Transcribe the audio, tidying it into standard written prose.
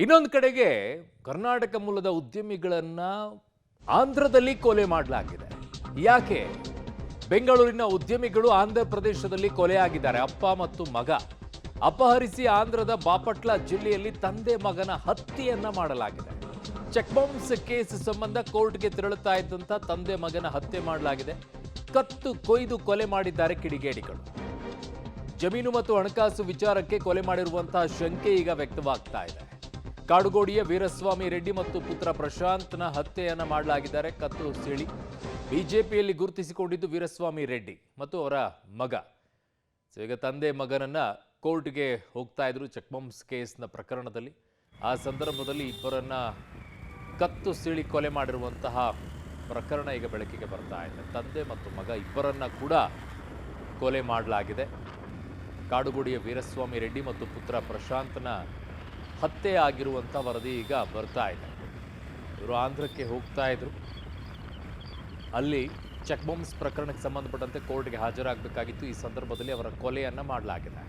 ಇನ್ನೊಂದು ಕಡೆಗೆ ಕರ್ನಾಟಕ ಮೂಲದ ಉದ್ಯಮಿಗಳನ್ನ ಆಂಧ್ರದಲ್ಲಿ ಕೊಲೆ ಮಾಡಲಾಗಿದೆ. ಯಾಕೆ? ಬೆಂಗಳೂರಿನ ಉದ್ಯಮಿಗಳು ಆಂಧ್ರ ಪ್ರದೇಶದಲ್ಲಿ ಕೊಲೆಯಾಗಿದ್ದಾರೆ. ಅಪ್ಪ ಮತ್ತು ಮಗ ಅಪಹರಿಸಿ ಆಂಧ್ರದ ಬಾಪಟ್ಲ ಜಿಲ್ಲೆಯಲ್ಲಿ ತಂದೆ ಮಗನ ಹತ್ಯೆಯನ್ನ ಮಾಡಲಾಗಿದೆ. ಚೆಕ್ ಬೌನ್ಸ್ ಕೇಸ್ ಸಂಬಂಧ ಕೋರ್ಟ್ಗೆ ತೆರಳುತ್ತಾ ಇದ್ದಂತ ತಂದೆ ಮಗನ ಹತ್ಯೆ ಮಾಡಲಾಗಿದೆ. ಕತ್ತು ಕೊಯ್ದು ಕೊಲೆ ಮಾಡಿದ್ದಾರೆ ಕಿಡಿಗೇಡಿಗಳು. ಜಮೀನು ಮತ್ತು ಹಣಕಾಸು ವಿಚಾರಕ್ಕೆ ಕೊಲೆ ಮಾಡಿರುವಂತಹ ಶಂಕೆ ಈಗ ವ್ಯಕ್ತವಾಗ್ತಾ ಇದೆ. ಕಾಡುಗೋಡಿಯ ವೀರಸ್ವಾಮಿ ರೆಡ್ಡಿ ಮತ್ತು ಪುತ್ರ ಪ್ರಶಾಂತ್ನ ಹತ್ಯೆಯನ್ನ ಮಾಡಲಾಗಿದ್ದಾರೆ. ಕತ್ತು ಸೀಳಿ ಬಿಜೆಪಿಯಲ್ಲಿ ಗುರುತಿಸಿಕೊಂಡಿದ್ದು ವೀರಸ್ವಾಮಿ ರೆಡ್ಡಿ ಮತ್ತು ಅವರ ಮಗ. ಈಗ ತಂದೆ ಮಗನನ್ನ ಕೋರ್ಟ್ಗೆ ಹೋಗ್ತಾ ಇದ್ರು ಚೆಕ್ ಬೌನ್ಸ್ ಕೇಸ್ನ ಪ್ರಕರಣದಲ್ಲಿ. ಆ ಸಂದರ್ಭದಲ್ಲಿ ಇಬ್ಬರನ್ನ ಕತ್ತು ಸೀಳಿ ಕೊಲೆ ಮಾಡಿರುವಂತಹ ಪ್ರಕರಣ ಈಗ ಬೆಳಕಿಗೆ ಬರ್ತಾ ಇದೆ. ತಂದೆ ಮತ್ತು ಮಗ ಇಬ್ಬರನ್ನ ಕೂಡ ಕೊಲೆ ಮಾಡಲಾಗಿದೆ. ಕಾಡುಗೋಡಿಯ ವೀರಸ್ವಾಮಿ ರೆಡ್ಡಿ ಮತ್ತು ಪುತ್ರ ಪ್ರಶಾಂತ್ನ ಹತ್ಯೆ ಆಗಿರುವಂಥ ವರದಿ ಈಗ ಬರ್ತಾ ಇದೆ. ಇವರು ಆಂಧ್ರಕ್ಕೆ ಹೋಗ್ತಾ ಇದ್ರು. ಅಲ್ಲಿ ಚೆಕ್ ಬೌನ್ಸ್ ಪ್ರಕರಣಕ್ಕೆ ಸಂಬಂಧಪಟ್ಟಂತೆ ಕೋರ್ಟ್ಗೆ ಹಾಜರಾಗಬೇಕಾಗಿತ್ತು. ಈ ಸಂದರ್ಭದಲ್ಲಿ ಅವರ ಕೊಲೆಯನ್ನ ಮಾಡಲಾಗಿದೆ.